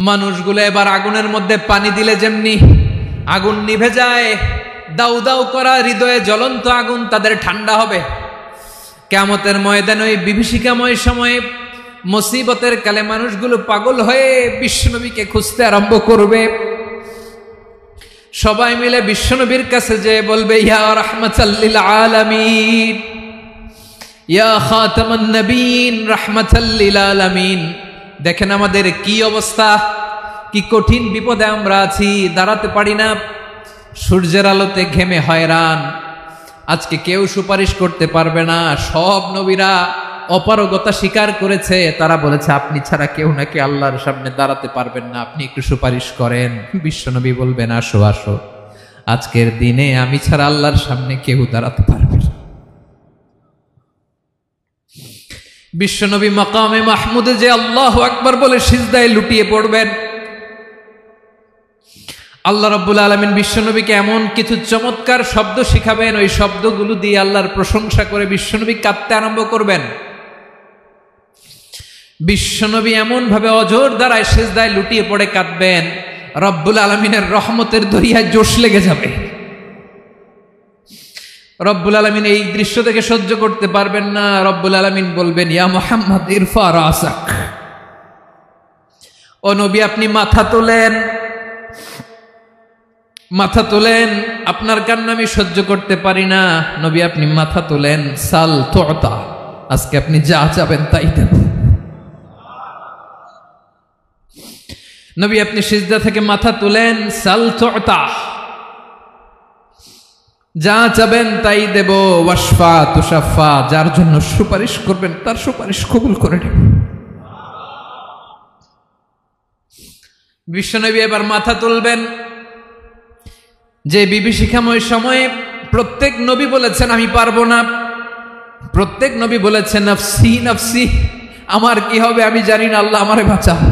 মানুষগুলো এবার আগুনের মধ্যে পানি দিলে যেমনি আগুন নিভে যায়, দাউ দাউ করা হৃদয়ে জ্বলন্ত আগুন তাদের ঠান্ডা হবে। কিয়ামতের ময়দানে ওই বিভীষিকাময় সময়ে মুসিবতের কালে মানুষগুলো পাগল হয়ে বিশ্বনবীকে খুঁজতে আরম্ভ করবে। সবাই মিলে বিশ্বনবীর কাছে যে বলবে, ইয়া রাহমাতাল লিল আলামিন, ইয়া খাতামান নবীন, রাহমাতাল লিল আলামিন। দেখেন আমাদের কি অবস্থা, কি কঠিন বিপদে আমরা আছি, দাঁড়াতে পারি না, সূর্যের আলোতে ঘেমে হয়রান। আজকে কেউ সুপারিশ করতে পারবে না। সব নবীরা অপারগতা স্বীকার করেছে, তারা বলেছে আপনি ছাড়া কেউ নাকি আল্লাহর সামনে দাঁড়াতে পারবেন না, আপনি একটু সুপারিশ করেন। বিশ্বনবী বলবেন, আসো আসো, আজকের দিনে আমি ছাড়া আল্লাহর সামনে কেউ দাঁড়াতে পারবে না। বিশ্বনবী মাকামে মাহমুদে যে আল্লাহু আকবার বলে সিজদায় লুটিয়ে পড়বেন। আল্লাহ রাব্বুল আলামিন বিশ্বনবীকে এমন কিছু চমৎকার শব্দ শিখাবেন, ওই শব্দগুলো দিয়ে আল্লাহর প্রশংসা করে বিশ্বনবী কাঁদতে আরম্ভ করবেন। বিশ্বনবী এমন ভাবে অজর দ্বারায় সিজদায় লুটিয়ে পড়ে কাঁদবেন, রব্বুল আলামিনের রহমতের দরিয়ায় জোশ লেগে যাবে। রব্বুল আলামিন এই দৃশ্য থেকে সহ্য করতে পারবেন না। রব্বুল আলামিন বলবেন, ইয়া মুহাম্মদ ইরফা রাসাক, ও নবী আপনি মাথা তোলেন, মাথা তোলেন, আপনার কান্না আমি সহ্য করতে পারি না। নবী আপনি মাথা তোলেন, সাল তুতা, আজকে আপনি যা চাবেন তাই দেব। নবী আপনি সিজদা থেকে মাথা তুলেন, সাল তুতা, যা চাবেন তাই দেব। ওয়াশফা তুশাফা, যার জন্য সুপারিশ করবেন তার সুপারিশ কবুল করে নেব। বিশ্বনবী এবার মাথা তুলবেন। যে বিভীষিকাময় সময়ে প্রত্যেক নবী বলেছেন আমি পারবো না, প্রত্যেক নবী বলেছেন নফসি নফসি, আমার কি হবে আমি জানি না, আল্লাহ আমারে বাঁচাও।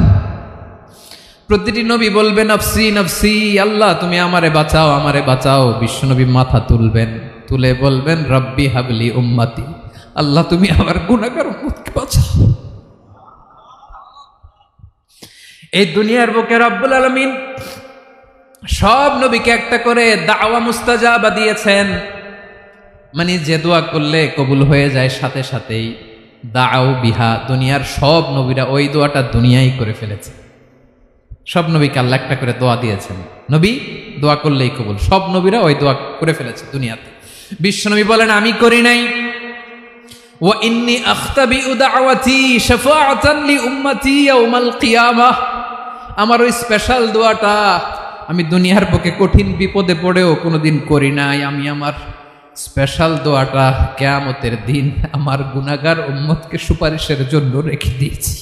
প্রতিটি নবী বলবেন নফসি নফসি, আল্লাহ তুমি আমারে বাঁচাও, আমারে বাঁচাও। বিশ্বনবী মাথা তুলবেন, তুলে বলবেন রব্বি হাবলি উম্মতি, আল্লাহ তুমি আমার গুনাহগার উম্মতকে বাঁচাও। এই দুনিয়ার বুকে রব্বুল আলামিন সব নবীকে একটা করে দাওয়া মুস্তাজাবা দিয়েছেন, মানে যে দোয়া করলে কবুল হয়ে যায় সাথে সাথেই। দাও বিহা, দুনিয়ার সব নবীরা ওই দোয়াটা দুনিয়ায় করে ফেলেছে। সব নবীকে আল্লাহ একটা করে দোয়া দিয়েছেন, নবী দোয়া করলেই কবুল। সব নবীরা ওই দোয়া করে ফেলেছে দুনিয়াতে। বিশ্বনবী বলেন আমি করি নাই। ওয়া ইন্নী আখতাবিউ দাওয়াতি শাফাআতান লি উম্মতি ইয়াউমাল কিয়ামাহ, আমার ওই স্পেশাল দোয়াটা আমি দুনিয়ার বুকে কঠিন বিপদে পড়েও কোনোদিন করি নাই। আমি আমার স্পেশাল দোয়াটা কিয়ামতের দিন আমার গুনাহগার উম্মতকে সুপারিশের জন্য রেখে দিয়েছি।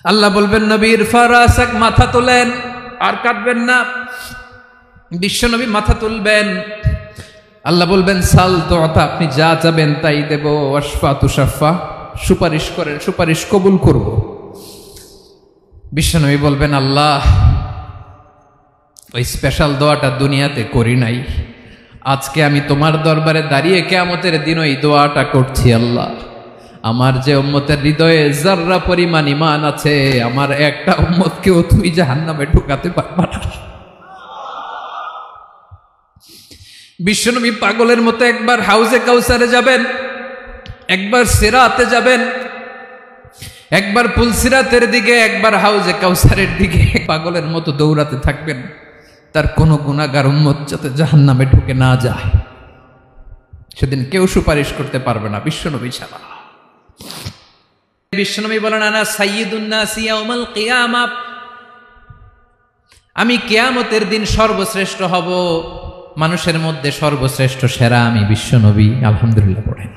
আল্লাহ বলবেন নবী ইরফা রাসাক, মাথা তোলেন, আর কাঁদবেন না। বিশ্বনবী মাথা তুলবেন, আল্লাহ বলবেন সাল তুতা, আপনি যা চাবেন তাই দেব। ওয়াশফা তুশাফা, সুপারিশ করেন, সুপারিশ কবুল করব। বিশ্বনবী বলবেন আল্লাহ ওই স্পেশাল দোয়াটা দুনিয়াতে করি নাই, আজকে আমি তোমার দরবারে দাঁড়িয়ে কিয়ামতের দিন ওই দোয়াটা করছি। আল্লাহ আমার যে উম্মতের হৃদয়ে যাররা পরিমাণ ঈমান আছে, আমার একটা উম্মতকেও তুমি জাহান্নামে ঢুকাতে পারবা না। বিশ্বনবী পাগলের মতো একবার হাউজে কাউসারে যাবেন, একবার সিরাতে যাবেন, একবার পুলসিরাতের দিকে, একবার হাউজে কাউসারের দিকে, পাগলের মতো দৌড়াতে থাকবেন, তার কোনো গুনাহগার উম্মত যাতে জাহান্নামে ঢুকে না যায়। সেদিন কেউ সুপারিশ করতে পারবে না বিশ্বনবী ছাড়া। বিশ্বনবী বলেন আনা সাইয়্যিদুন নাসি ইয়াউমাল কিয়ামাহ, আমি কিয়ামতের দিন সর্বশ্রেষ্ঠ হব, মানুষের মধ্যে সর্বশ্রেষ্ঠ সেরা আমি বিশ্বনবী। আলহামদুলিল্লাহ পড়েন।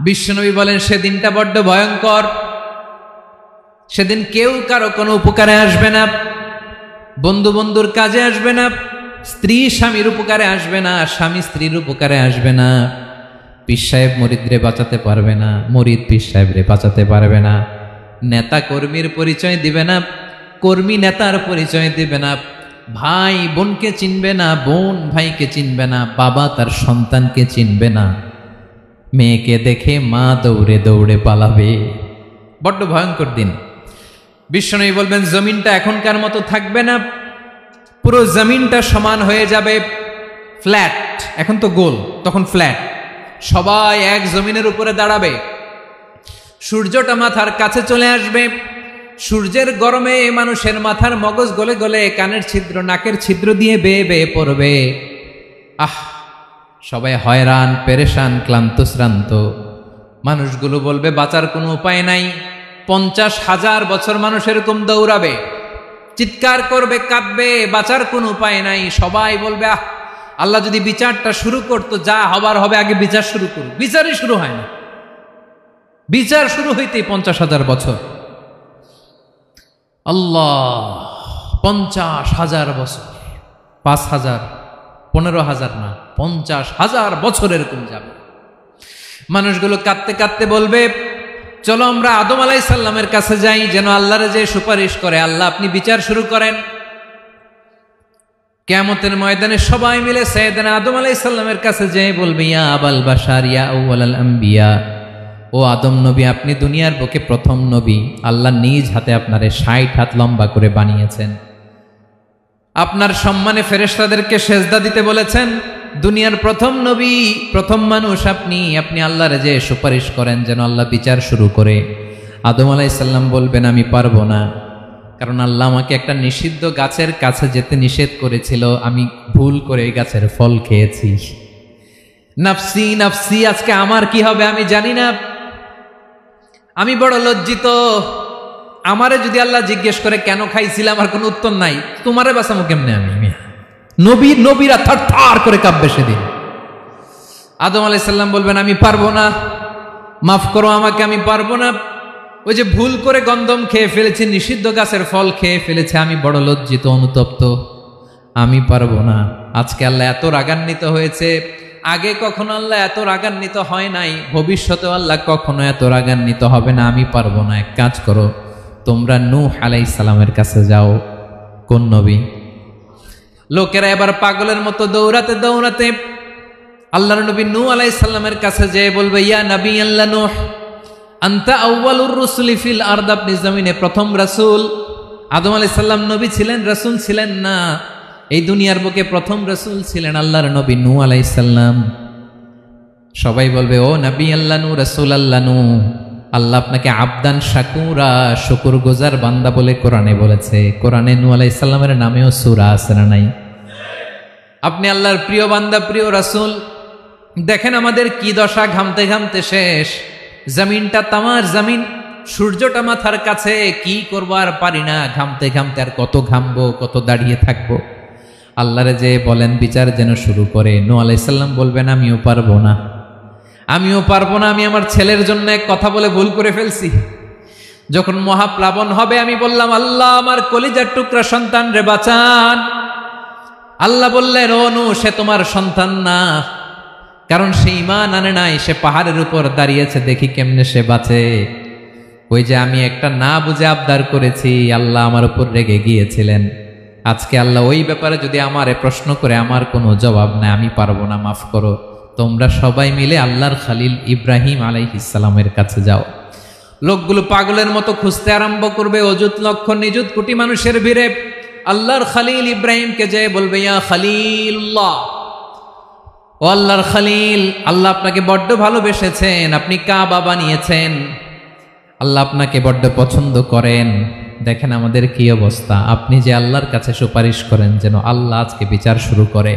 বিশ্বনবী বলেন সেদিনটা বড্ড ভয়ঙ্কর, সেদিন কেউ কারো কোনো উপকারে আসবে না, বন্ধু বন্ধুর কাজে আসবে না, স্ত্রী স্বামীর উপকারে আসবে না, স্বামী স্ত্রীর উপকারে আসবে না, পীর সাহেব মুরিদরে বাঁচাতে পারবে না, মুরিদ পীর সাহেবরে বাঁচাতে পারবে না, নেতা কর্মীর পরিচয় দিবে না, কর্মী নেতার পরিচয় দিবে না, ভাই বোনকে চিনবে না, বোন ভাইকে চিনবে না, বাবা তার সন্তানকে চিনবে না, মেয়েকে দেখে মা দৌড়ে দৌড়ে পালাবে, বড্ড ভয়ঙ্কর দিন। বিশ্বনবী বলবেন জমিনটা এখনকার মতো থাকবে না, পুরো জমিনটা সমান হয়ে যাবে, ফ্ল্যাট। এখন তো গোল, তখন ফ্ল্যাট। সবাই এক জমিনের উপরে দাঁড়াবে, সূর্যটা মাথার কাছে চলে আসবে, সূর্যের গরমে মানুষের মাথার মগজ গলে গলে কানের ছিদ্র নাকের ছিদ্র দিয়ে বেয়ে বেয়ে পড়বে। সবাই হয়রান, পেরেশান, ক্লান্ত শ্রান্ত। মানুষগুলো বলবে বাঁচার কোনো উপায় নাই। 50,000 বছর মানুষ এরকম দৌড়াবে, চিৎকার করবে, কাঁদবে, বাঁচার কোনো উপায় নাই। সবাই বলবে আল্লাহ যদি বিচারটা শুরু করতো, যা হবার হবে, আগে বিচার শুরু করুক। বিচারই শুরু হয় না, বিচার শুরু হইতেই 50,000 বছর। আল্লাহ, 50,000 বছর, 5,000, 15,000 না, 50,000 বছর এরকম যাবে। মানুষগুলো কাঁদতে কাঁদতে বলবে চলো আমরা আদম আলাইহিস সালামের কাছে যাই, যেন আল্লাহরে যে সুপারিশ করে, আল্লাহ আপনি বিচার শুরু করেন। কিয়ামতের ময়দানে সবাই মিলে সাইয়েদনা আদম আলাইহিস সালামের কাছে যেয়ে বলবে ইয়া আবাল বাশার ইয়া আউয়ালাল আম্বিয়া, ও আদম নবী, আপনি দুনিয়ার বুকে প্রথম নবী। আল্লাহ নিজ হাতে আপনারে 60 হাত লম্বা করে বানিয়েছেন, আপনার সম্মানে ফেরেশতাদেরকে সেজদা দিতে বলেছেন। দুনিয়ার প্রথম নবী, প্রথম মানুষ আপনি। আপনি আল্লাহরে যে সুপারিশ করেন যেন আল্লাহ বিচার শুরু করে। আদম আলাইহিস সালাম বলবেন আমি পারবো না, কারণ আল্লাহ আমাকে একটা নিষিদ্ধ গাছের কাছে যেতে নিষেধ করেছিল, আমি ভুল করে এই গাছের ফল খেয়েছি। নাফসি নাফসি, আজকে আমার কি হবে আমি জানি না, আমি বড় লজ্জিত। আমারে যদি আল্লাহ জিজ্ঞেস করে কেন খাইছিলাম, আমার কোনো উত্তর নাই। তোমারে বাঁচামো কেমনে আমি? নবীরা থার থার করে কাঁপবে সেদিন। আদম আলাইহিস সালাম বলবেন আমি পারবো না, মাফ করো আমাকে, আমি পারবো না। ওই যে ভুল করে গন্ধম খেয়ে ফেলেছি, নিষিদ্ধ গাছের ফল খেয়ে ফেলেছে, আমি বড় লজ্জিত, অনুতপ্ত, আমি পারবো না। আজকে আল্লাহ এত রাগান্বিত হয়েছে, আগে কখনো আল্লাহ এত রাগান্বিত হয় নাই, ভবিষ্যতেও আল্লাহ কখনো এত রাগান্বিত হবে না। আমি পারবো না। এক কাজ করো, তোমরা নূহ আলাইহিস সালামের কাছে যাও। কোন নবী? লোকেরা এবার পাগলের মতো দৌড়াতে দৌড়াতে আল্লাহর নবী নূহ আলাইহিস সালামের কাছে যেয়ে বলবে ইয়া নবী আল্লাহ নূহ, আনতা আউয়ালুর রুসুলি ফিল আরদ, আপনি জমিনে প্রথম রাসূল। আদম আলাইহিস সালাম নবী ছিলেন, রাসূল ছিলেন না। এই দুনিয়ার বুকে প্রথম রাসূল ছিলেন আল্লাহর নবী নূহ আলাইহিস সালাম। সবাই বলবে ও নবী আল্লাহ নূহ, রাসূল আল্লাহ নূহ, আল্লাহ আপনাকে আবদান শাকুরা, শুকর গুজার বান্দা বলে কোরআনে বলেছে। কোরআনে নূহ আলাইহিস সালামের নামেও সূরা আছে না নাই? আপনি আল্লাহর প্রিয় বান্দা, প্রিয় রাসূল। দেখেন আমাদের কি দশা, ঘামতে ঘামতে শেষ। জমিনটা তামার জমিন, সূর্যটা মাথার কাছে, কি করবো আর পারি না, ঘামতে ঘামতে আর কত ঘামবো, কত দাঁড়িয়ে থাকবো। আল্লাহরে যে বলেন বিচার যেন শুরু করে। নূহ আলাইহিস সালাম বলবেন আমিও পারবো না, আমিও পারবো না। আমি আমার ছেলের জন্য এক কথা বলে ভুল করে ফেলছি। যখন মহাপ্লাবন হবে আমি বললাম আল্লাহ আমার কলিজার টুকরা সন্তান রে বাঁচান। আল্লাহ বললেন ও নূহ, সে তোমার সন্তান না, কারণ সে ঈমান আনে নাই, সে পাহাড়ের উপর দাঁড়িয়েছে, দেখি কেমনে সে বাঁচে। ওই যে আমি একটা না বুঝে আবদার করেছি, আল্লাহ আমার উপর রেগে গিয়েছিলেন। আজকে আল্লাহ ওই ব্যাপারে যদি আমারে প্রশ্ন করে, আমার কোনো জবাব নাই, আমি পারবো না, মাফ করো। তোমরা সবাই মিলে আল্লাহর খালিল ইব্রাহিম আলাইহিস সালামের কাছে যাও। লোকগুলো পাগলের মতো খুঁজতে আরম্ভ করবে, অযুত লক্ষ নিযুত কোটি মানুষের ভিড়ে আল্লাহর খালিল ইব্রাহিমকে যে বলবে ইয়া খালিলুল্লাহ, ও আল্লাহর খালিল, আল্লাহ আপনাকে বড্ড ভালোবেসেছেন, আপনি কাবা বানিয়েছেন, আল্লাহ আপনাকে বড্ড পছন্দ করেন। দেখেন আমাদের কি অবস্থা। আপনি যে আল্লাহর কাছে সুপারিশ করেন যেন আল্লাহ আজকে বিচার শুরু করে।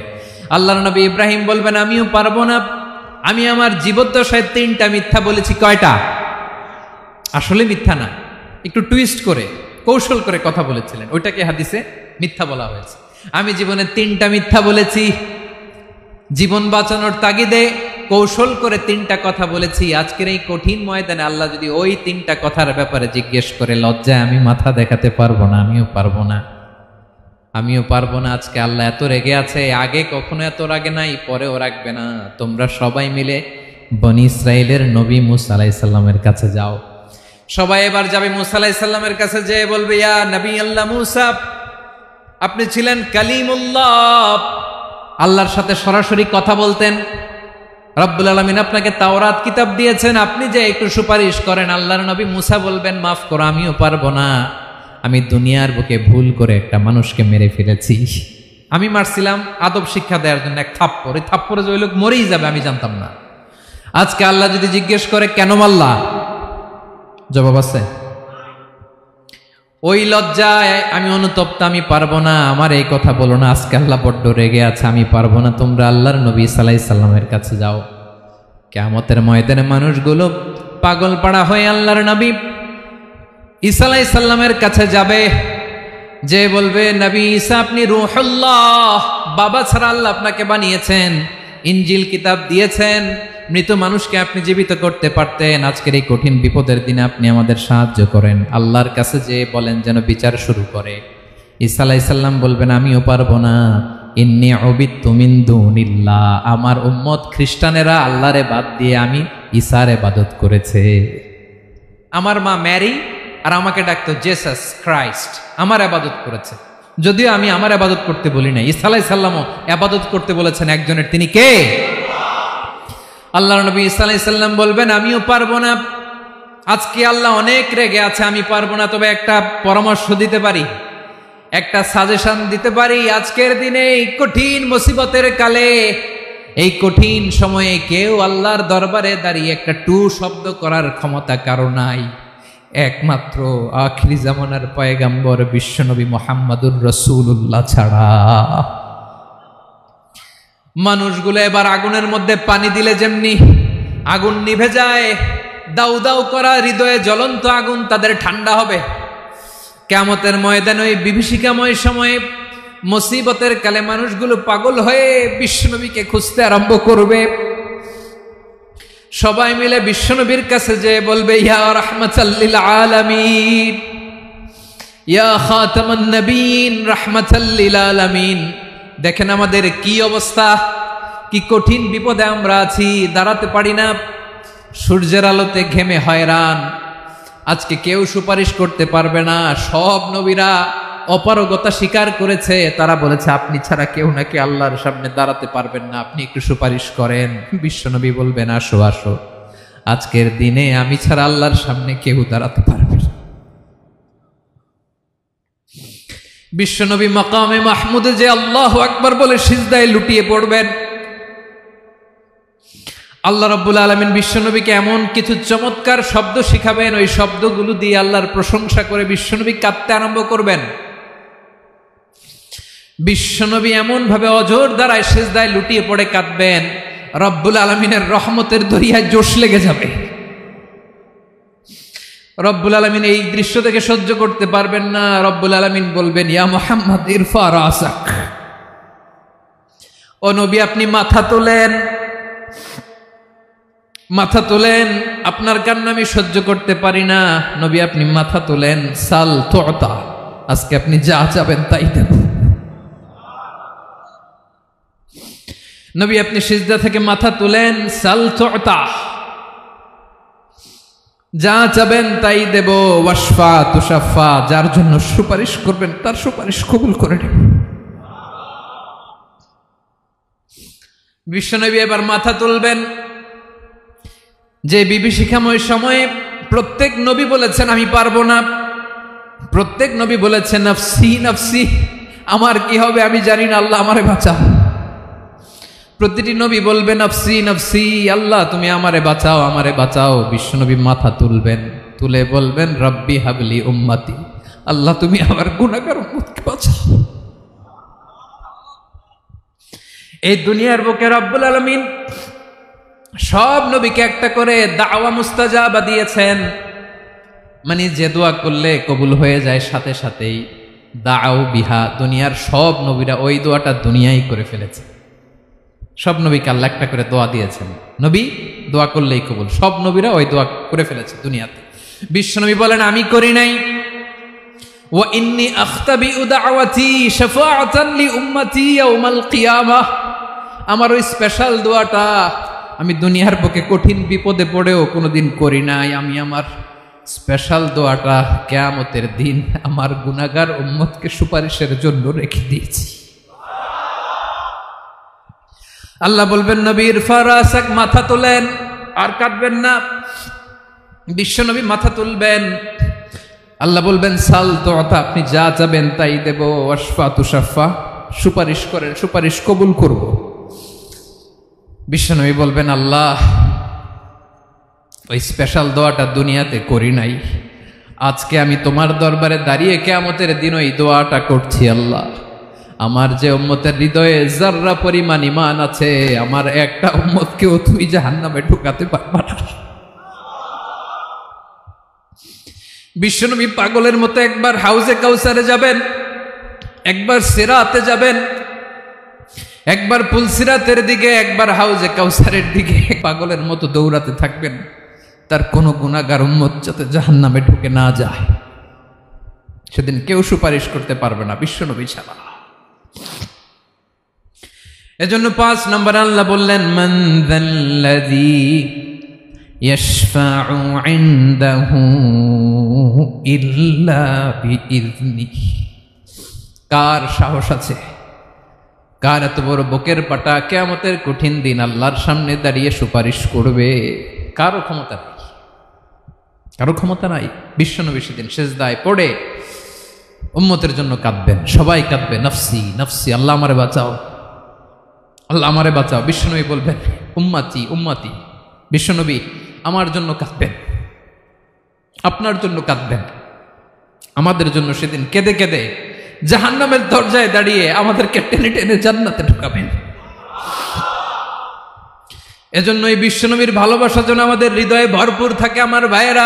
আল্লাহর নবী ইব্রাহিম বলবেন আমিও পারবো না, আমি আমার জীবদ্দশায় 3টা মিথ্যা বলেছি। কয়টা? আসলে মিথ্যা না, একটু টুইস্ট করে কৌশল করে কথা বলেছিলেন, ওইটাকে হাদিসে মিথ্যা বলা হয়েছে। আমি জীবনে 3টা মিথ্যা বলেছি, জীবন বাঁচানোর তাগিদে কৌশল করে 3টা কথা বলেছি। আজকের এই কঠিন ময়দানে আল্লাহ যদি ওই 3টা কথার ব্যাপারে জিজ্ঞেস করে, লজ্জায় আমি মাথা দেখাতে পারবো না, আমিও পারবো না, আমিও পারবো না। আজকে আল্লাহ এত রেগে আছে, আগে কখনো এত রাগে নাই, পরেও রাখবে না। তোমরা সবাই মিলে বনি ইসরাইলের নবী মূসা আলাইহিস সালামের কাছে যাও। সবাই এবার যাবে মূসা আলাইহিস সালামের কাছে, যেয়ে বলবে ইয়া নবী আল্লাহ মূসা, আপনি ছিলেন কালিমুল্লাহ, আল্লাহর সাথে সরাসরি কথা বলতেন। রব্বুল আলামিন আপনাকে তাওরাত কিতাব দিয়েছেন, আপনি যে একটু সুপারিশ করেন। আল্লাহর নবী মুসা বলবেন, মাফ করো, আমিও পারবো না, আমি দুনিয়ার বুকে ভুল করে একটা মানুষকে মেরে ফেলেছি। আমি মারছিলাম আদব শিক্ষা দেওয়ার জন্য এক থাপ্পড়, এই থাপ্পড়ে যে ওই লোক মরেই যাবে আমি জানতাম না। আজকে আল্লাহ যদি জিজ্ঞেস করে কেন মারলা, জবাব আছে? ওই লজ্জায় আমি অনুতপ্ত, আমি পারবো না, আমার এই কথা বলো না। আজকে আল্লাহ বড্ড রেগে আছে, আমি পারবো না, তোমরা আল্লাহর নবী ঈসা আলাইহিস সালামের কাছে যাও। কিয়ামতের ময়দানে মানুষগুলো পাগল পাড়া হয়ে আল্লাহর নবী ঈসা আলাইহিস সালামের কাছে যাবে, যে বলবে, নবী ঈসা আপনি রূহুল্লাহ, বাবা ছাড়া আল্লাহ আপনাকে বানিয়েছেন, ইনজিল কিতাব দিয়েছেন, মৃত মানুষকে আপনি জীবিত করতে পারতেন, আজকের এই কঠিন বিপদের দিনে আপনি আমাদের সাহায্য করেন। আল্লাহর কাছে যে বলেন যেন বিচার শুরু করে। ঈসা আলাইহিস সালাম বলবেন, আমিও পারবো না, ইন্নী উবিদতু মিন দুনিল্লাহ, আমার উম্মত খ্রিস্টানেরা আল্লাহরে বাদ দিয়ে আমি ঈসার ইবাদত করেছে। আমার মা ম্যারি আর আমাকে ডাকতো জেসাস ক্রাইস্ট, আমার ইবাদত করেছে, যদিও আমি আমার ইবাদত করতে বলি না। ঈসা আলাইহিস সালামও ইবাদত করতে বলেছেন একজনের, তিনি কে? আল্লাহর নবী ঈসা আলাইহিস সালাম বলবেন, আমিও পারবো না, আজকে আল্লাহ অনেক রেগে আছে, আমি পারবো না, তবে একটা পরামর্শ দিতে পারি, একটা সাজেশন দিতে পারি। আজকের দিনে এই কঠিন মুসিবতের কালে, এই কঠিন সময়ে কেউ আল্লাহর দরবারে দাঁড়িয়ে একটা টু শব্দ করার ক্ষমতা কারো নাই, একমাত্র আখিরি জামানার পয়গাম্বর বিশ্বনবী মুহাম্মদুর রাসূলুল্লাহ ছাড়া। মানুষগুলো এবার আগুনের মধ্যে পানি দিলে যেমনি আগুন নিভে যায়, দাউ দাউ করা হৃদয়ে জ্বলন্ত আগুন তাদের ঠান্ডা হবে। কিয়ামতের ময়দানে ওই বিভীষিকাময় সময়ে মুসিবতের কালে মানুষগুলো পাগল হয়ে বিশ্বনবীকে খুঁজতে আরম্ভ করবে। সবাই মিলে বিশ্বনবীর কাছে যে বলবে, ইয়া রাহমাতাল লিল আলামিন, ইয়া খাতামান নবীন, রাহমাতাল লিল আলামিন। দেখেন আমাদের কি অবস্থা, কি কঠিন বিপদে আমরা আছি, দাঁড়াতে পারি না, সূর্যের আলোতে ঘেমে হয়রান। আজকে কেউ সুপারিশ করতে পারবে না। সব নবীরা অপারগতা স্বীকার করেছে, তারা বলেছে আপনি ছাড়া কেউ নাকি আল্লাহর সামনে দাঁড়াতে পারবেন না, আপনি একটু সুপারিশ করেন। বিশ্বনবী বলবেন, আসো আসো, আজকের দিনে আমি ছাড়া আল্লাহর সামনে কেউ দাঁড়াতে পারবে না। বিশ্বনবী মাকামে মাহমুদে যে আল্লাহু আকবার বলে সিজদায় লুটিয়ে পড়বেন। আল্লাহ রাব্বুল আলামিন বিশ্বনবীকে এমন কিছু চমৎকার শব্দ শিখাবেন, ওই শব্দগুলো দিয়ে আল্লাহর প্রশংসা করে বিশ্বনবী কাঁদতে আরম্ভ করবেন। বিশ্বনবী এমন ভাবে অজর দ্বারায় সিজদায় লুটিয়ে পড়ে কাঁদবেন, রব্বুল আলামিনের রহমতের দরিয়ায় জোশ লেগে যাবে। রব্বুল আলামিন এই দৃশ্য থেকে সহ্য করতে পারবেন না। রব্বুল আলামিন বলবেন, ইয়া মুহাম্মদ ইরফা রাসাক, ও নবী আপনি মাথা তোলেন, মাথা তোলেন, আপনার কান্না আমি সহ্য করতে পারি না। নবী আপনি মাথা তোলেন, সাল তুতা, আজকে আপনি যা চাবেন তাই দেব। নবী আপনি সিজদা থেকে মাথা তুলেন, সাল তুতা, যা চাবেন তাই দেব। ওয়াশফা তুশাফা, যার জন্য সুপারিশ করবেন তার সুপারিশ কবুল করে নেব। বিশ্বনবী এবার মাথা তুলবেন। যে বিভীষিকাময় সময়ে প্রত্যেক নবী বলেছেন আমি পারবো না, প্রত্যেক নবী বলেছেন নফসি নফসি, আমার কি হবে আমি জানি না, আল্লাহ আমারে বাঁচাও। প্রতিটি নবী বলবেন নফসি নফসি, আল্লাহ তুমি আমারে বাঁচাও, আমারে বাঁচাও। বিশ্বনবী মাথা তুলবেন, তুলে বলবেন রব্বি হাবলি উম্মতি, আল্লাহ তুমি আমার গুনাহগার উম্মতকে বাঁচাও। এই দুনিয়ার বুকে রব্বুল আলামিন সব নবীকে একটা করে দাওয়া মুস্তাজাবা দিয়েছেন, মানে যে দোয়া করলে কবুল হয়ে যায় সাথে সাথেই। দাও বিহা, দুনিয়ার সব নবীরা ওই দোয়াটা দুনিয়ায় করে ফেলেছে। সব নবীকে আল্লাহ একটা করে দোয়া দিয়েছেন, নবী দোয়া করলেই কবুল। সব নবীরা ওই দোয়া করে ফেলেছে দুনিয়াতে। বিশ্বনবী বলেন আমি করি নাই। ওয়া ইন্নী আখতাবিউ দাওয়াতি শাফাআতান লি উম্মতি ইয়াউমাল কিয়ামাহ, আমার ওই স্পেশাল দোয়াটা আমি দুনিয়ার বুকে কঠিন বিপদে পড়েও কোনোদিন করি নাই। আমি আমার স্পেশাল দোয়াটা কিয়ামতের দিন আমার গুনাহগার উম্মতকে সুপারিশের জন্য রেখে দিয়েছি। আল্লাহ বলবেন নবীর ফারাসাক, মাথা তোলেন, আর কাঁদবেন না। বিশ্বনবী মাথা তুলবেন। আল্লাহ বলবেন সাল তুতা, আপনি যা চাবেন তাই দেব। ওয়াশফা তুশাফা, সুপারিশ করেন, সুপারিশ কবুল করব। বিশ্বনবী বলবেন আল্লাহ, ওই স্পেশাল দোয়াটা দুনিয়াতে করি নাই, আজকে আমি তোমার দরবারে দাঁড়িয়ে কিয়ামতের দিন ওই দোয়াটা করছি। আল্লাহ, আমার যে উম্মতের হৃদয়ে যাররা পরিমাণ ঈমান আছে, আমার একটা উম্মতকেও তুই জাহান্নামে ঢুকাতে পারবা না। বিশ্বনবী পাগলের মতো একবার হাউজে কাউসারে যাবেন, একবার সিরাতে যাবেন, একবার পুলসিরাতের দিকে, একবার হাউজে কাউসারের দিকে পাগলের মতো দৌড়াতে থাকবেন। তার কোনো গুনাহগার উম্মত যাতে জাহান্নামে ঢুকে না যায়, সেদিন কেউ সুপারিশ করতে পারবে না বিশ্বনবী ছাড়া। এজন্য 5 নম্বর আল্লাহ বললেন মান যাল্লাযী ইয়াশফাউ ইনদাহু ইল্লা বিইযনিহি। কার সাহস আছে, কার এত বড় বুকের পাটা কিয়ামতের কঠিন দিন আল্লাহর সামনে দাঁড়িয়ে সুপারিশ করবে? কারো ক্ষমতা নেই, কারো ক্ষমতা নাই। বিশ্বনবী সেদিন সেজদায় পড়ে উম্মতের জন্য কাঁদবেন, সবাই কাঁদবে, নফসি নফসি, আল্লাহ আমারে বাঁচাও, আল্লাহ আমারে বাঁচাও। বিশ্বনবী বলবেন উম্মতি উম্মতি। বিশ্বনবী আমার জন্য কাঁদবেন, আপনার জন্য কাঁদবেন, আমাদের জন্য সেদিন কেঁদে কেঁদে জাহান্নামের দরজায় দাঁড়িয়ে আমাদেরকে টেনে টেনে জান্নাতে ঢুকাবেন। এজন্য এই বিশ্বনবীর ভালোবাসা যেন আমাদের হৃদয়ে ভরপুর থাকে। আমার ভাইয়েরা,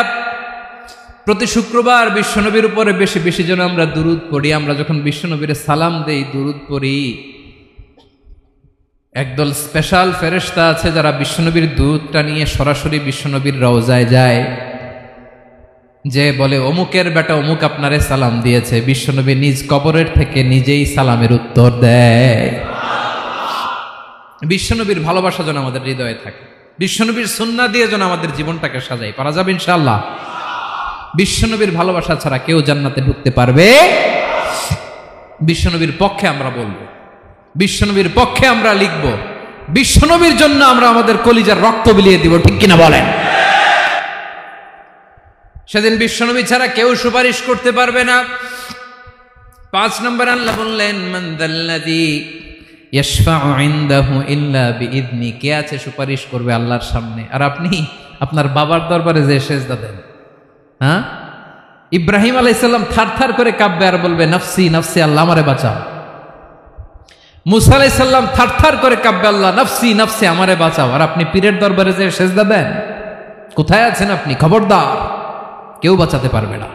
প্রতি শুক্রবার বিশ্বনবীর উপরে বেশি বেশি যেন আমরা দুরূদ পড়ি। আমরা যখন বিশ্বনবীর সালাম দেই, দুরূদ পড়ি, একদল স্পেশাল ফেরেশতা আছে যারা বিশ্বনবীর দুরূদটা নিয়ে সরাসরি বিশ্বনবীর রওজায় যায়, যে বলে অমুকের বেটা অমুক আপনারে সালাম দিয়েছে। বিশ্বনবী নিজ কবরের থেকে নিজেই সালামের উত্তর দেয়। বিশ্বনবীর ভালোবাসা যেন আমাদের হৃদয়ে থাকে, বিশ্বনবীর সুন্নাহ দিয়ে যেন আমাদের জীবনটাকে সাজাই। পারা যাবে ইনশাআল্লাহ। বিশ্বনবীর ভালোবাসা ছাড়া কেউ জান্নাতে ঢুকতে পারবে? বিশ্বনবীর পক্ষে আমরা বলবো, বিশ্বনবীর পক্ষে আমরা লিখব, বিশ্বনবীর জন্য আমরা আমাদের কলিজার রক্ত বিলিয়ে দিব, ঠিক কিনা বলেন? সেদিন বিশ্বনবী ছাড়া কেউ সুপারিশ করতে পারবে না। 5 নম্বর আল্লাহ বললেন মান যাল্লাযী ইয়াশফাউ ইনদাহু ইল্লা বিইযনি। কে আছে সুপারিশ করবে আল্লাহর সামনে? আর আপনি আপনার বাবার দরবারে যে সেজদা দেন, হ্যাঁ, ইব্রাহিম আলাইহিস সালাম থারথার করে কাঁপবে আর বলবে নফসি নফসি, আল্লাহ আমারে বাঁচাও। মুসা আলাইহিস সালাম থারথার করে কাঁপবে, আল্লাহ নফসি নফসি, আমারে বাঁচাও। আর আপনি পীরের দরবারে যে সেজদা দেন, কোথায় আছেন আপনি? খবরদার, কেউ বাঁচাতে পারবে না।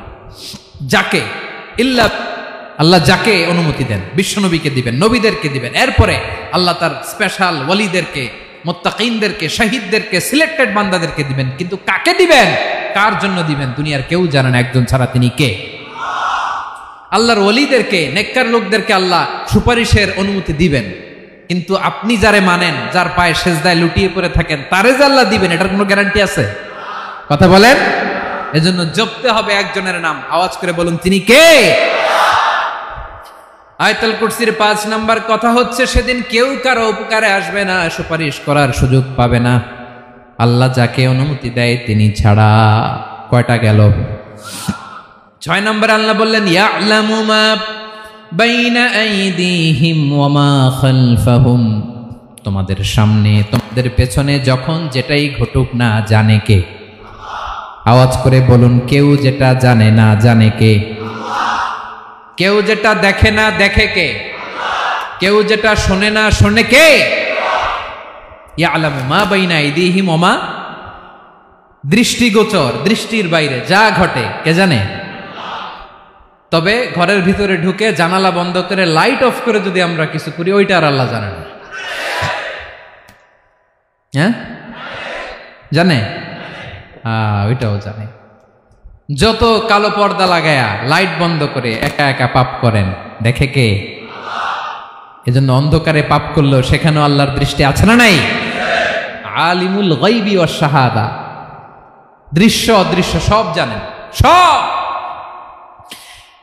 যাকে ইল্লা আল্লাহ যাকে অনুমতি দেন, বিশ্বনবীকে দিবেন, নবীদেরকে দিবেন, এরপরে আল্লাহ তার স্পেশাল ওয়ালিদেরকে, মুত্তাকিনদেরকে, শহীদদেরকে, সিলেক্টেড বান্দাদেরকে দিবেন। কিন্তু কাকে দিবেন, কার জন্য দিবেন, দুনিয়ার কেউ জানে না। একজন ছাড়া, তিনি কে? আল্লাহর ওয়ালিদেরকে, নেককার লোকদেরকে আল্লাহ সুপারিশের অনুমতি দিবেন। কিন্তু আপনি যারে মানেন, যার পায়ে সেজদায় লুটিয়ে পড়ে থাকেন, তারে যে আল্লাহ দিবেন, এটার কোনো গ্যারান্টি আছে? কথা বলেন। এজন্য জপতে হবে একজনের নাম, আওয়াজ করে বলুন, তিনি কে? আয়াতুল কুরসির 5 নাম্বার কথা হচ্ছে, সেদিন কেউ কারো উপকারে আসবে না, সুপারিশ করার সুযোগ পাবে না, আল্লাহ যাকে অনুমতি দেয় তিনি ছাড়া। কয়টা গেল? 6 নাম্বার আল্লাহ বললেন ইয়ালামু মা বাইনা আইদিহিম ওয়া মা খালফাহুম। তোমাদের সামনে, তোমাদের পেছনে যখন যেটাই ঘটুক না জানে কে? আওয়াজ করে বলুন, কেউ যেটা জানে না জানে কে? কেউ যেটা দেখে না দেখে কে? কেউ যেটা শোনে না শোনে কে? ইয়ালামু মা বাইনা আইদিহিম ওয়া মা, দৃষ্টিগোচর, দৃষ্টির বাইরে যা ঘটে কে জানে? তবে ঘরের ভিতরে ঢুকে জানালা বন্ধ করে লাইট অফ করে যদি আমরা কিছু করি, ওইটা আর আল্লাহ জানে না। হ্যাঁ, জানে? ওইটাও জানে। যত কালো পর্দা লাগায়া লাইট বন্ধ করে একা একা পাপ করেন, দেখে কে? এজন্য অন্ধকারে পাপ করলেও সেখানেও আল্লাহর দৃষ্টি আছে না নাই? আলিমুল গায়বি ওয়াশ শাহাদা, দৃশ্য অদৃশ্য সব জানেন, সব।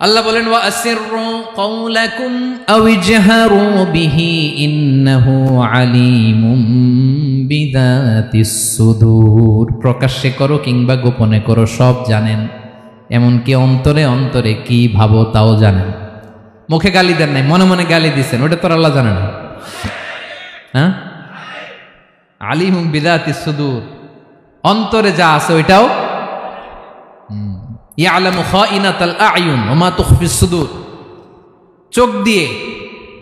আল্লাহ বলেন ওয়া আসিররু কাওলাকুম আও ইজহারু বিহি ইন্নাহু আলিমুম বিযাতিস সুদূর। প্রকাশ্যে করো কিংবা গোপনে করো, সব জানেন, এমনকি অন্তরে অন্তরে কি ভাবো তাও জানেন। মুখে গালি দেন নাই, মনে মনে গালি দিচ্ছেন, ওটা তো আল্লাহ জানে না? হ্যাঁ, আলিমুম বিযাতিস সুদূর, অন্তরে যা আছে ওইটাও ইয়ালামু খাইনাতাল আয়ুন ওয়া মা তুখফিস সুদূর। চোখ দিয়ে,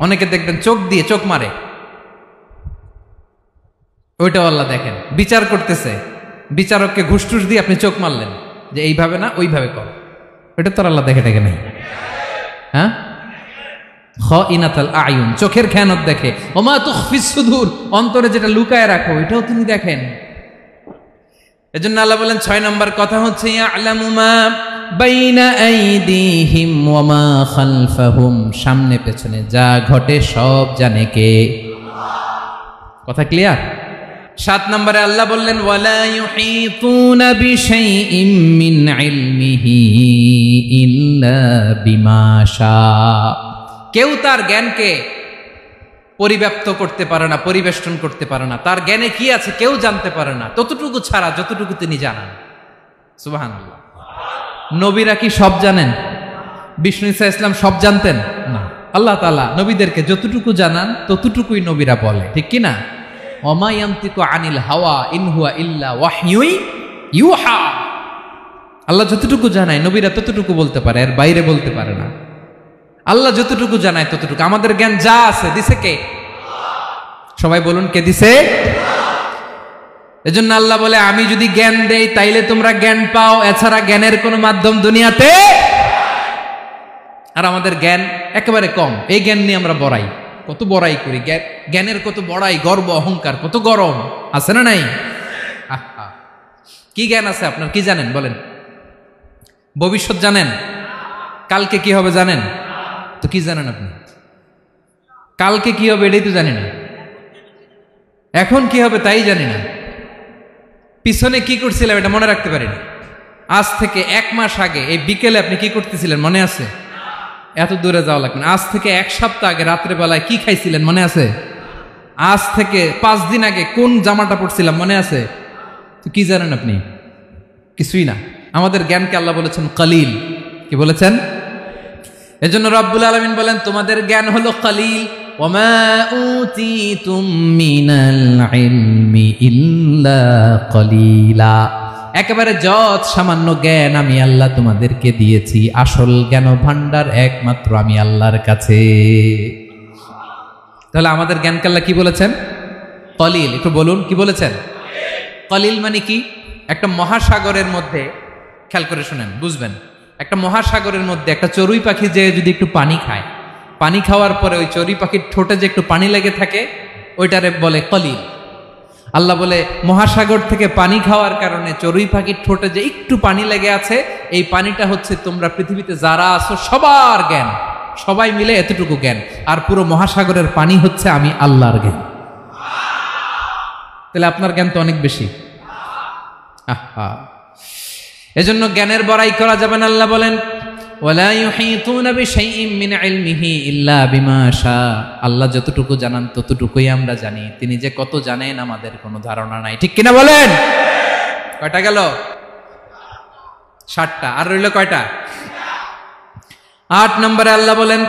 অনেকে দেখবেন চোখ দিয়ে চোখ মারে, ওইটাও আল্লাহ দেখেন। বিচার করতেছে, বিচারককে ঘুষ টুস দিয়ে আপনি চোখ মারলেন যে এইভাবে না ওইভাবে কর, ওইটা তো আল্লাহ দেখে টাকে নাই? হ্যাঁ, খাইনাতাল আয়ুন, চোখের খেয়ানত দেখে। ওয়া মা তুখফিস সুদূর, অন্তরে যেটা লুকায় রাখো ওইটাও তিনি দেখেন। এজন্য আল্লাহ বলেন 6 নম্বর কথা হচ্ছে ইয়ালামু মা বাইনা আইদিহিম ওয়া মা খালফাহুম, সামনে পেছনে যা ঘটে সব জানে কে? কথা ক্লিয়ার? 7 নম্বরে আল্লাহ বললেন ওয়ালা ইউহিতুনা বিশাইইম মিন ইলমিহি ইল্লা বিমা শা, কেউ তার জ্ঞানকে পরিব্যাপ্ত করতে পারে না, পরিবেষ্টন করতে পারে না। তার জ্ঞানে কি আছে কেউ জানতে পারে না, ততটুকু ছাড়া যতটুকু তিনি জানান। সুবহানাল্লাহ। নবীরা কি সব জানেন? বিষ্ণু ঈসা ইসলাম সব জানতেন না। আল্লাহ তাআলা নবীদেরকে যতটুকু জানান ততটুকুই নবীরা বলে, ঠিক কি না? ওমা ইয়ানতিকু আনিল হাওয়া ইন হুয়া ইল্লা ওয়াহয়ুই ইউহা। আল্লাহ যতটুকু জানায় নবীরা ততটুকু বলতে পারে, এর বাইরে বলতে পারে না। আল্লাহ যতটুকু জানায় ততটুকু। আমাদের জ্ঞান যা আছে দিছে কে? সবাই বলুন, কে দিছে? এজন্য আল্লাহ বলে আমি যদি জ্ঞান দেই তাইলে তোমরা জ্ঞান পাও, এছাড়া জ্ঞানের কোনো মাধ্যম দুনিয়াতে। আর আমাদের জ্ঞান একেবারে কম, এই জ্ঞান নিয়ে আমরা বড়াই, কত বড়াই করি, জ্ঞানের কত বড়াই, গর্ব অহংকার, কত গরম আছে না নাই? কি জ্ঞান আছে আপনার? কি জানেন বলেন? ভবিষ্যৎ জানেন? কালকে কি হবে জানেন? তো কি জানেন আপনি? কালকে কি হবে এটাই তো জানি না, এখন কি হবে তাই জানি না, পিছনে কি করছিলাম এটা মনে রাখতে পারি না। আজ থেকে 1 মাস আগে এই বিকেলে আপনি কি করতেছিলেন মনে আছে? এত দূরে যাওয়া লাগবে না। আজ থেকে 1 সপ্তাহ আগে রাত্রে বেলায় কি খাইছিলেন মনে আছে? আজ থেকে 5 দিন আগে কোন জামাটা পরছিলাম মনে আছে? তো কি জানেন আপনি? কিছুই না। আমাদের জ্ঞানকে আল্লাহ বলেছেন কলিল। কি বলেছেন? এজন্য রব্বুল আলামিন বলেন তোমাদের জ্ঞান হলো কলিল। ওমা উতিতুম মিনাল ইলমি ইল্লা কলিলা, একেবারে যত সামান্য জ্ঞান আমি আল্লাহ তোমাদেরকে দিয়েছি, আসল জ্ঞান ভান্ডার একমাত্র আমি আল্লাহর কাছে। তাহলে আমাদের জ্ঞানকে আল্লাহ কি বলেছেন? কলিল। একটু বলুন কি বলেছেন? কলিল মানে কি? একটা মহাসাগরের মধ্যে, খেয়াল করে শুনেন বুঝবেন, একটা মহাসাগরের মধ্যে একটা চড়ুই পাখি যে যদি একটু পানি খায়, পানি খাওয়ার পরে ওই চড়ুই পাখির ঠোঁটে যে একটু পানি লেগে থাকে ওইটারে বলে কলিল। আল্লাহ বলে মহাসাগর থেকে পানি খাওয়ার কারণে চড়ুই পাখির ঠোঁটে যে একটু পানি লেগে আছে, এই পানিটা হচ্ছে তোমরা পৃথিবীতে যারা আছো সবার জ্ঞান, সবাই মিলে এতটুকু জ্ঞান, আর পুরো মহাসাগরের পানি হচ্ছে আমি আল্লাহর জ্ঞান। তাহলে আপনার জ্ঞান তো অনেক বেশি। আহা, এজন্য জ্ঞানের বড়াই করা যাবে না। আল্লাহ বলেন ওয়ালা ইউহিতুনা বিশাইইম মিন ইলমিহি ইল্লা বিমা শা, আল্লাহ যতটুকু জানান ততটুকুই আমরা জানি, তিনি যে কত জানেন আমাদের কোনো ধারণা নাই। ঠিক কিনা বলেন? কয়টা গেল? 7টা। আর রইল কয়টা? 8 নম্বরে আল্লাহ বলেন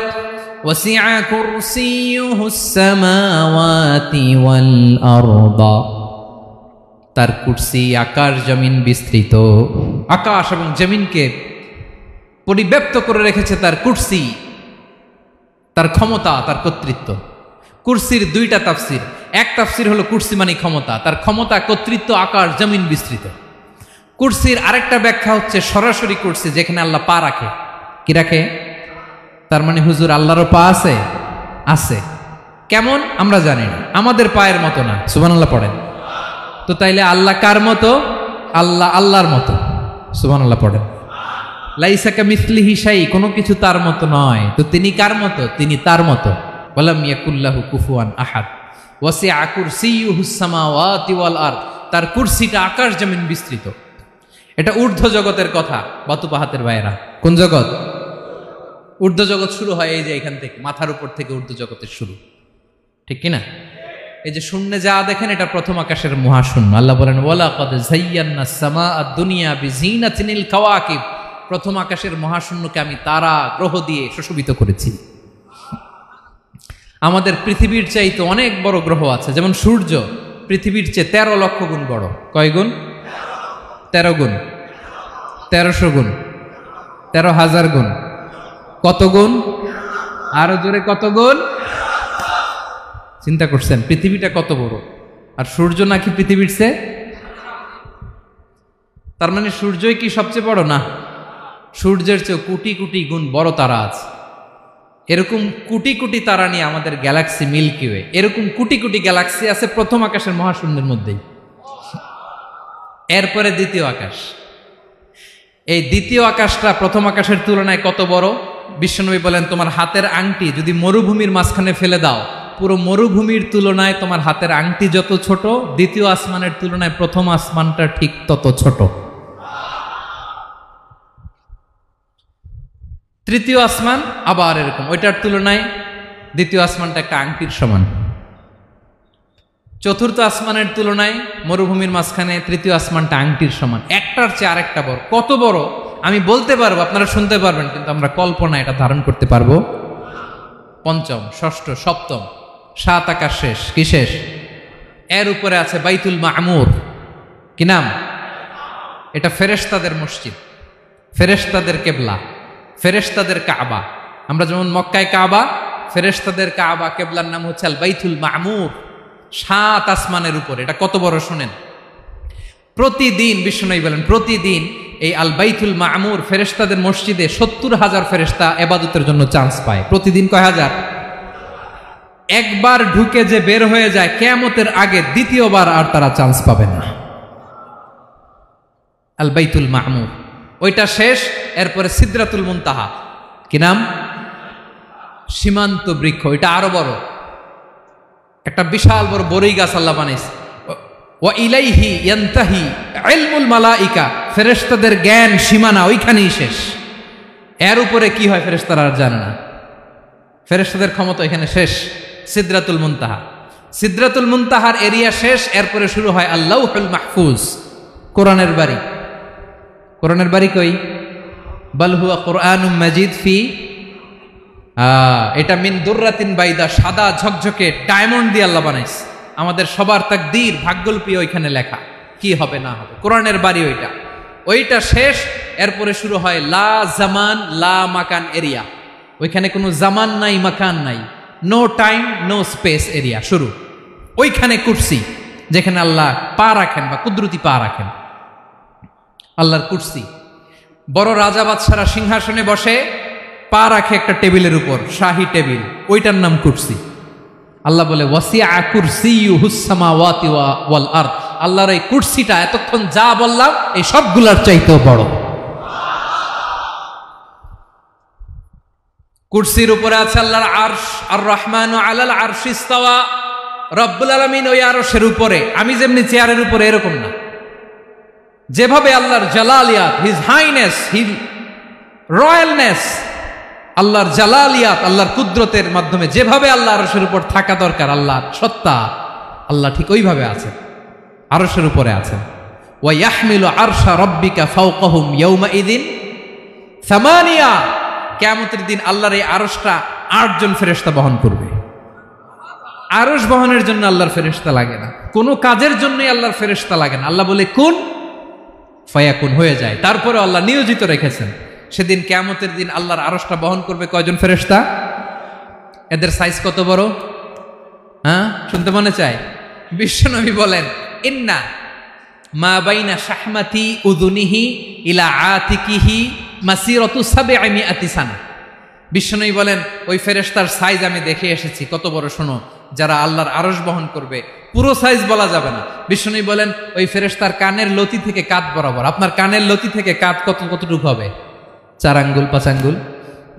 ওয়াসিআ কুরসিয়ুহুস সামাওয়াতি ওয়াল আরদা, তার কুরসি আকাশ জমিন বিস্তৃত, আকাশ এবং জমিনকে পরিব্যাপ্ত করে রেখেছে তার কুরসি, তার ক্ষমতা, তার কর্তৃত্ব। কুরসির 2টা তাফসির। এক তাফসির হলো কুরসি মানে ক্ষমতা, তার ক্ষমতা, কর্তৃত্ব, আকাশ জমিন বিস্তৃত। কুরসির আরেকটা ব্যাখ্যা হচ্ছে সরাসরি কুরসি, যেখানে আল্লাহ পা রাখে। কি রাখে? তার মানে হুজুর আল্লাহরও পা আছে? আছে। কেমন আমরা জানি না, আমাদের পায়ের মতো না। সুবহানাল্লাহ পড়েন তো। তাইলে আল্লাহ কার মতো? আল্লাহ আল্লাহর মতো। সুবহানাল্লাহ পড়েন। লাইসা কামিসলিহি শাই, কোনো কিছু তার মতো নয়। তো তিনি কার মতো? তিনি তার মতো। ওয়ালাম ইয়াকুল্লাহু কুফুয়ান আহাদ। ওয়াসিআ কুরসিয়ুহুস সামাওয়াতি ওয়াল আরদ, তার কুরসিটা আকাশ জমিন বিস্তৃত। এটা ঊর্ধ্ব জগতের কথা, বাতুপাহাতের ভাইয়েরা। কোন জগৎ? ঊর্ধ্বজগৎ শুরু হয় এই যে এখান থেকে, মাথার উপর থেকে ঊর্ধ্বজগতের শুরু, ঠিক কিনা? এই যে শূন্যে যা দেখেন এটা প্রথম আকাশের মহাশূন্য। আল্লাহ বলেন ওয়ালাকাদ যায়্যানাস সামাআদ দুনিয়া বিজিনাতিল কাওয়াকিব, প্রথম আকাশের মহাশূন্যকে আমি তারা গ্রহ দিয়ে সুশোভিত করেছি। আমাদের পৃথিবীর চাইতে অনেক বড় গ্রহ আছে, যেমন সূর্য পৃথিবীর চেয়ে 13 লক্ষ গুণ বড়। কয় গুণ? 13 গুণ, 1300 গুণ, 13,000 গুণ। কত গুণ? আরো জোরে কত গুণ? চিন্তা করছেন পৃথিবীটা কত বড়, আর সূর্য নাকি পৃথিবীর চেয়ে? তার মানে সূর্যই কি সবচেয়ে বড়? না, সূর্যের চেয়ে কোটি কোটি গুণ বড় তারা আছে। এরকম কোটি কোটি তারা নিয়ে আমাদের গ্যালাক্সি মিল্কি ওয়ে, এরকম কোটি কোটি গ্যালাক্সি আছে প্রথম আকাশের মহাশূন্যের মধ্যেই। এরপরে দ্বিতীয় আকাশ। এই দ্বিতীয় আকাশটা প্রথম আকাশের তুলনায় কত বড়? বিশ্বনবী বলেন তোমার হাতের আংটি যদি মরুভূমির মাঝখানে ফেলে দাও, পুরো মরুভূমির তুলনায় তোমার হাতের আংটি যত ছোট, দ্বিতীয় আসমানের তুলনায় প্রথম আসমানটা ঠিক তত ছোট। তৃতীয় আসমান আবার এরকম, ওইটার তুলনায় দ্বিতীয় আসমানটা একটা আংটির সমান। চতুর্থ আসমানের তুলনায় মরুভূমির মাঝখানে তৃতীয় আসমানটা আংটির সমান। একটার চেয়ে আরেকটা বড়। কত বড় আমি বলতে পারবো, আপনারা শুনতে পারবেন, কিন্তু আমরা কল্পনা এটা ধারণ করতে পারবো? পঞ্চম, ষষ্ঠ, সপ্তম, 7 আকাশ শেষ। কি শেষ? এর উপরে আছে বাইতুল মামুর। কি নাম? এটা ফেরেশতাদের মসজিদ, ফেরেশতাদের কেবলা, ফেরেশতাদের কাবা। আমরা যেমন মক্কায় কাবা, ফেরেশতাদের কাবা কেবলার নাম হচ্ছে আল বাইতুল মামুর। 7 আসমানের উপরে। এটা কত বড় শুনেন। প্রতিদিন বিশ্বনবী বলেন প্রতিদিন এই আল বাইতুল মামুর ফেরেশতাদের মসজিদে 70,000 ফেরেশতা ইবাদতের জন্য চান্স পায়। প্রতিদিন কয় হাজার? একবার ঢুকে যে বের হয়ে যায় কিয়ামতের আগে দ্বিতীয়বার আর তারা চান্স পাবে না। আল বাইতুল মামুর ওইটা শেষ। এরপরে সিদরাতুল মুনতাহা। কি নাম? সীমান্ত বৃক্ষ। ওইটা আরো বড়, একটা বিশাল বড় বড়ই গাছ আল্লাহ বানাইছে। ওয়া ইলাইহি ইয়ানতাহি ইলমুল মালাইকা, ফেরেশতাদের জ্ঞান সীমানা ওইখানেই শেষ। এর উপরে কি হয় ফেরেশতারা আর জানে না। ফেরেশতাদের ক্ষমতা এখানে শেষ। সিদরাতুল মুনতাহা, সিদরাতুল মুনতাহার এরিয়া শেষ। এরপরে শুরু হয় আল্লাহুল মাহফুজ, কোরআনের বাড়ি। কোরআনের বাড়ি কই? বাল হুয়া কুরআনুম মাজিদ ফি, এটা মিন দুররাতিন বাইদা, সাদা ঝকঝকে ডায়মন্ড দিয়ে আল্লাহ বানাইছে। আমাদের সবার তাকদীর, ভাগ্যলিপি ওইখানে লেখা, কি হবে না হবে। কোরআনের বাড়ি ওইটা, ওইটা শেষ। এরপরে শুরু হয় লা জামান লা মাকান এরিয়া। ওইখানে কোনো জামান নাই, মাকান নাই, no time no space area শুরু। ওইখানে কুরসি, যেখানে আল্লাহ পা রাখেন বা কুদরতি পা রাখেন, আল্লাহর কুরসি। বড় রাজা বাদশারা সিংহাসনে বসে পা রাখে একটা টেবিলের উপর, শাহী টেবিল, ওইটার নাম কুরসি। আল্লাহ বলে ওয়াসিআ কুরসিয়ুহুস সামাওয়াতি ওয়াল আরদ, আল্লাহর এই কুরসিটা এতক্ষণ যা বললাম এই সবগুলার চাইতেও বড়। কুরসির উপরে আছে আল্লাহর আরশ। আর রহমানু আলাল আরশি ইস্তাওয়া, রব্বুল আলামিন ওই আরশের উপরে। আমি যেমনি চেয়ারের উপরে এরকম না, যেভাবে আল্লাহর জালালিয়াত, হিজ হাইনেস, হিজ রয়্যালনেস, আল্লাহর জালালিয়াত, আল্লাহর কুদরতের মাধ্যমে যেভাবে আল্লাহ আরশের উপর থাকা দরকার, আল্লাহর সত্তা, আল্লাহ ঠিক ওইভাবে আছেন, আরশের উপরে আছেন। ওয়া ইয়াহমিলু আরশা রাব্বিকা ফাওকাহুম ইয়াউমাইযিন সামানিয়া, কিয়ামতের দিন আল্লাহর এই আরশটা 8 জন ফেরেশতা বহন করবে। আরশ বহনের জন্য আল্লাহর ফেরেশতা লাগে না, কোনো কাজের জন্যই আল্লাহর ফেরেশতা লাগে না। আল্লাহ বলে কুন ফায়াকুন, হয়ে যায়। তারপরে আল্লাহ নিয়োজিত রেখেছেন। সেদিন কিয়ামতের দিন আল্লাহর আরশটা বহন করবে কয়জন ফেরেশতা? এদের সাইজ কত বড়? হ্যাঁ, শুনতে মনে চায়? বিশ্বনবী বলেন ইন্না মা বাইনা শাহমাতি উযুনিহি ইলা আতিকিহি মাসিরাতু 700 সানা। বিশ্বনবী বলেন ওই ফেরেশতার সাইজ আমি দেখে এসেছি। কত বড় শোনো, যারা আল্লাহর আরশ বহন করবে, পুরো সাইজ বলা যাবে না। বিশ্বনবী বলেন ওই ফেরেশতার কানের লতি থেকে কাঁধ বরাবর। আপনার কানের লতি থেকে কাঁধ কতটুকু হবে? 4 আঙ্গুল 5 আঙ্গুল।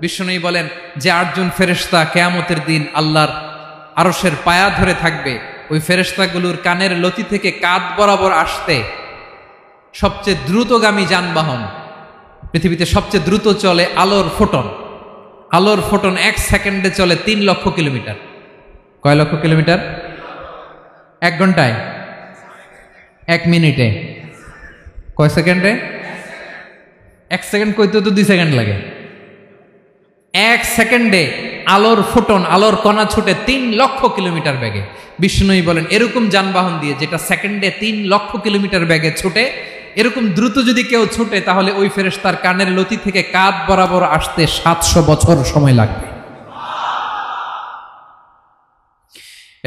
বিশ্বনবী বলেন যে 8 জন ফেরেশতা কিয়ামতের দিন আল্লাহর আরশের পায়া ধরে থাকবে, ওই ফেরেশতাগুলোর কানের লতি থেকে কাঁধ বরাবর আসতে সবচেয়ে দ্রুতগামী যানবাহন, পৃথিবীতে সবচেয়ে দ্রুত চলে আলোর ফোটন, আলোর ফোটন 1 সেকেন্ডে চলে 3 লক্ষ কিলোমিটার। কয় লক্ষ কিলোমিটার? 1 ঘন্টায়? 1 মিনিটে? কয় সেকেন্ডে? 1 সেকেন্ড কইতে তো 2 সেকেন্ড লাগে। 1 সেকেন্ডে আলোর ফোটন, আলোর কণা ছুটে 3 লক্ষ কিলোমিটার বেগে। বিষ্ণুই বলেন এরকম যানবাহন দিয়ে যেটা সেকেন্ডে 3 লক্ষ কিলোমিটার বেগে ছুটে, এরকম দ্রুত যদি কেউ ছুটে তাহলে ওই ফেরেশতার কানের লতি থেকে কাঁধ বরাবর আসতে 700 বছর সময় লাগবে।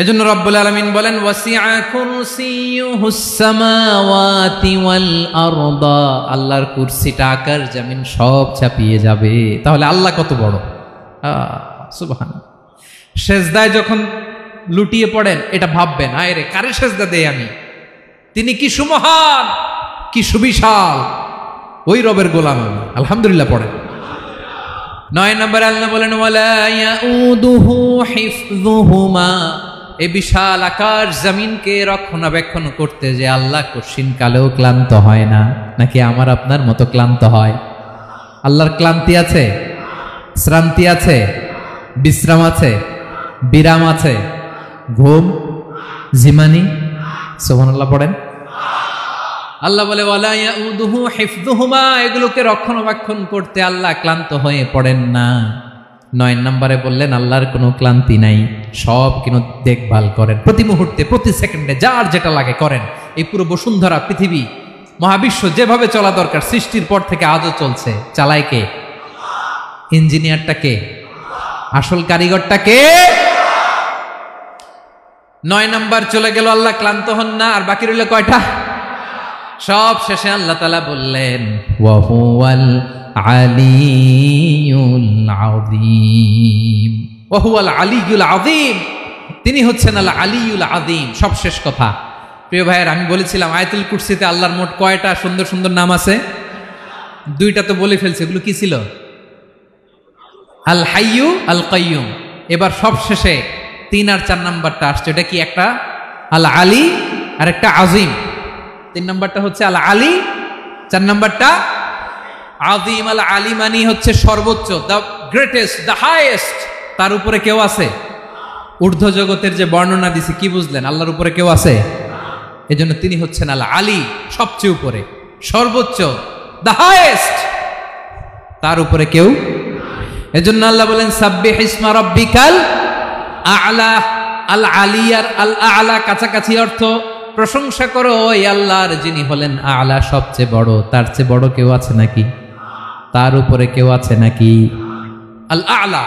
এজন্য রব্বুল আলামিন বলেন ওয়াসিআ কুরসিয়ুহুস সামাওয়াতি ওয়াল আরদা, আল্লাহর কুরসিটা আকাশ জমিন সব চাপিয়ে যাবে। তাহলে আল্লাহ কত বড়! সুবহানাল্লাহ। সেজদায় যখন লুটিয়ে পড়েন এটা ভাববেন, আয় রে কারে সেজদা দেই আমি, তিনি কি সুমহান, কি সুবিশাল, ওই রবের গোলাম আমি। আলহামদুলিল্লাহ পড়েন। 9 নম্বরে আল্লাহ বলেন ওয়ালা ইয়াউদুহু হিফযুহুমা, এই বিশাল আকাশ জমিনকে রক্ষণাবেক্ষণ করতে যে আল্লাহ কঠিন কালেও ক্লান্ত হয় না। নাকি আমার আপনার মতো ক্লান্ত হয়? আল্লাহর ক্লান্তি আছে, শ্রান্তি আছে, বিশ্রাম আছে, বিরাম আছে, ঘুম, জিমানি? সুবহানাল্লাহ পড়েন। আল্লাহ বলে ওয়ালা ইয়াউদুহু হিফযুহুমা, এগুলোকে রক্ষণাবেক্ষণ করতে আল্লাহ ক্লান্ত হয়ে পড়েন না। 9 নম্বরে বললেন আল্লাহর কোনো ক্লান্তি নাই, সব কিন্তু দেখভাল করেন, প্রতি মুহূর্তে প্রতি সেকেন্ডে যার যেটা লাগে করেন। এই পুরো বসুন্ধরা, পৃথিবী, মহাবিশ্ব যেভাবে চলা দরকার সৃষ্টির পর থেকে আজও চলছে। চালায় কে? ইঞ্জিনিয়ারটা কে? আসল কারিগরটা কে? 9 নম্বর চলে গেল, আল্লাহ ক্লান্ত হন না। আর বাকি রইল কয়টা? সব শেষে আল্লাহ তাআলা বললেন ওয়া হুয়াল আলিয়ুল আযীম, ওয়া হুয়াল আলিয়ুল আযীম, তিনি হচ্ছেন আল আলিয়ুল আযীম। সব শেষ কথা। প্রিয় ভাইয়ের, আমি বলেছিলাম আয়াতুল কুরসিতে আল্লাহর মোট কয়টা সুন্দর সুন্দর নাম আছে? 2টা তো বলে ফেলছে। এগুলো কি ছিল? আল হাইয়ু, আল কাইয়ুম। এবার সব শেষে 3 আর 4 নাম্বারটা আসছে। এটা কি? একটা আল আলী আর একটা আযীম। 3 নাম্বারটা হচ্ছে আল আলী, 4 নাম্বারটা আযীম। আল আলী মানে হচ্ছে সর্বোচ্চ, দ্য গ্রেটেস্ট, দ্য হাইয়েস্ট। তার উপরে কেউ আছে? ঊর্ধ্ব জগতের যে বর্ণনা দিছি, কি বুঝলেন? আল্লাহর উপরে কেউ আছে? এজন্য তিনি হচ্ছেন আল আলী, সবচেয়ে উপরে, সর্বোচ্চ, দ্য হাইয়েস্ট। তার উপরে কেউ। এজন্য আল্লাহ বলেন সাব্বিহ ইসমা রাব্বিকাল আ'লা। আল আলী আর আল আ'লা কাছাকাছি অর্থ। প্রশংসা করো ওই আল্লাহর যিনি হলেন আ'লা, সবচেয়ে বড়। তার চেয়ে বড় কেউ আছে নাকি? তার উপরে কেউ আছে নাকি? আল আ'লা।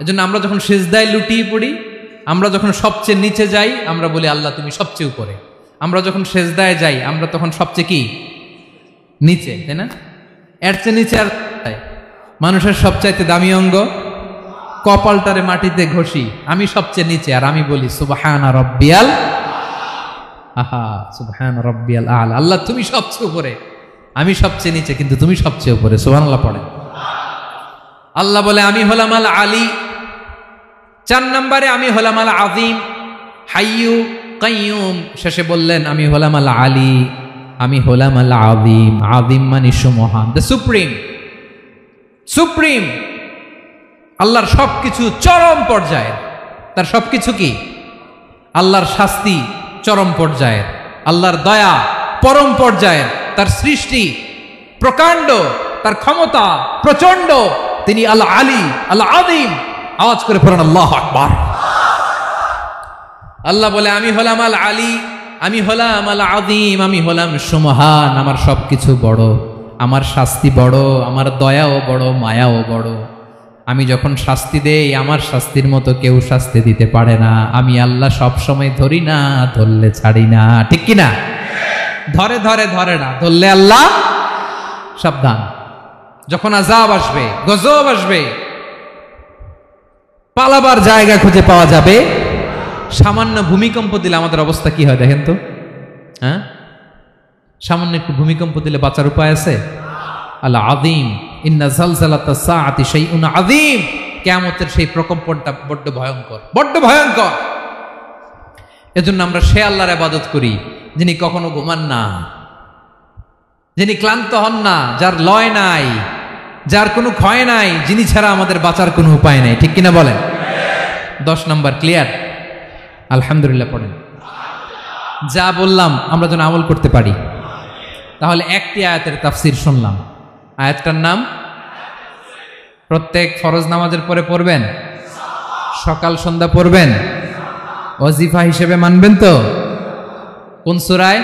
এজন্য আমরা যখন সিজদায় লুটিয়ে পড়ি, আমরা যখন সবচেয়ে নিচে যাই, আমরা বলি আল্লাহ তুমি সবচেয়ে উপরে। আমরা যখন সিজদায় যাই, আমরা তখন সবচেয়ে কি? নিচে, তাই না? এর চেয়ে নিচে আর মানুষের সবচাইতে দামি অঙ্গ কপালটারে মাটিতে ঘষি, আমি সবচেয়ে নিচে, আর আমি বলি সুবহানা রাব্বিয়াল, আহা সুবহানা রাব্বিয়াল আ'লা। আল্লাহ তুমি সবচেয়ে উপরে, আমি সবচেয়ে নিচে, কিন্তু তুমি সবচেয়ে উপরে। সুবহানাল্লাহ পড়ে। আল্লাহ বলে আমি হলাম আল আলী। 4 নম্বরে আমি হলাম আল আযীম, হাইয়ু কাইয়ুম। শেষে বললেন আমি হলাম আল আলী, আমি হলাম আল আযীম। আযীম মানে সুমহান, দ্য সুপ্রিম। সুপ্রিম। আল্লাহর সবকিছু চরম পর্যায়ের। তার সবকিছু কি? আল্লাহর শাস্তি চরম পর্যায়ের, আল্লাহর দয়া পরম পর্যায়ের, তার সৃষ্টি প্রকাণ্ড, তার ক্ষমতা প্রচন্ড। তিনি আল আলী, আল আযীম। আওয়াজ করে পড়েন আল্লাহু আকবার। আল্লাহ বলে আমি হলাম আল আলী, আমি হলাম আল আযীম, আমি হলাম সুমহান। আমার সবকিছু বড়, আমার শাস্তি বড়, আমার দয়াও বড়, মায়াও বড়। আমি যখন শাস্তি দেই, আমার শাস্তির মতো কেউ শাস্তি দিতে পারে না। আমি আল্লাহ সব সময় ধরি না, ধরলে ছাড়ি না। ঠিক কি না? ধরে ধরে ধরে না, ধরলে আল্লাহ সাবধান। যখন আযাব আসবে, গজব আসবে, পালাবার জায়গা খুঁজে পাওয়া যাবে। সামান্য ভূমিকম্প দিলে আমাদের অবস্থা কি হয় দেখেন তো? হ্যাঁ, সামান্য একটু ভূমিকম্প দিলে বাঁচার উপায় আছে? আল আযীম, ইন্না যালজালাতাস সাআতি শাইউন আযীম। কিয়ামতের সেই প্রকম্পনটা বড্ড ভয়ঙ্কর, বড্ড ভয়ঙ্কর। এজন্য আমরা সে আল্লাহর ইবাদত করি যিনি কখনো ঘুমান না, যিনি ক্লান্ত হন না, যার লয় নাই, যার কোনো ক্ষয় নাই, যিনি ছাড়া আমাদের বাঁচার কোনো উপায় নাই, ঠিক কিনা বলেন? 10 নম্বর ক্লিয়ার? আলহামদুলিল্লাহ পড়েন। যা বললাম আমরা যেন আমল করতে পারি। তাহলে একটি আয়াতের তাফসির শুনলাম, আয়াতটার নাম প্রত্যেক ফরজ নামাজের পরে পড়বেন, সকাল সন্ধ্যা পড়বেন, ওয়াজিফা হিসেবে মানবেন তো? কোন সূরায়?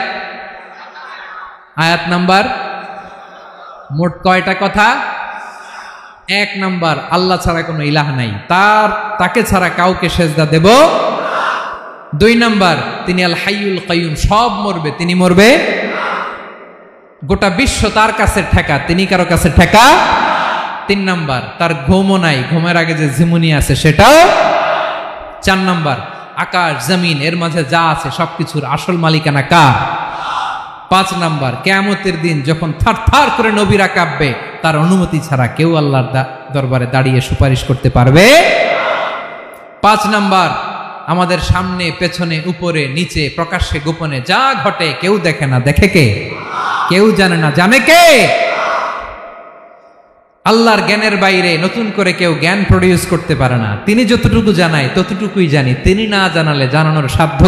আয়াত নাম্বার? মোট কয়টা কথা? 1 নাম্বার, আল্লাহ ছাড়া কোনো ইলাহ নাই, তাকে ছাড়া কাউকে সেজদা দেব। 2 নাম্বার, তিনি আল হাইয়ুল কাইয়ুম, সব মরবে, তিনি মরবে। গোটা বিশ্ব তার কাছে ঠেকা, তিনি কারো কাছে ঠেকা। 3 নাম্বার, তার ঘুমও নাই, ঘুমের আগে যে ঝিমুনি আছে সেটাও। 4 নাম্বার, আকাশ জমিন এর মাঝে যা আছে সবকিছুর আসল মালিকানা কার? 5 নাম্বার, কিয়ামতের দিন যখন থারথার করে নবীরা কাঁপবে, তার অনুমতি ছাড়া কেউ আল্লাহর দরবারে দাঁড়িয়ে সুপারিশ করতে পারবে। 5 নাম্বার, আমাদের সামনে পেছনে উপরে নিচে প্রকাশ্যে গোপনে যা ঘটে কেউ দেখে না, দেখে কে? কেউ জানে না, জানে কে? আল্লাহর জ্ঞানের বাইরে নতুন করে কেউ জ্ঞান প্রডিউস করতে পারে না। তিনি যতটুকু জানায় ততটুকুই জানি, তিনি না জানালে জানানোর সাধ্য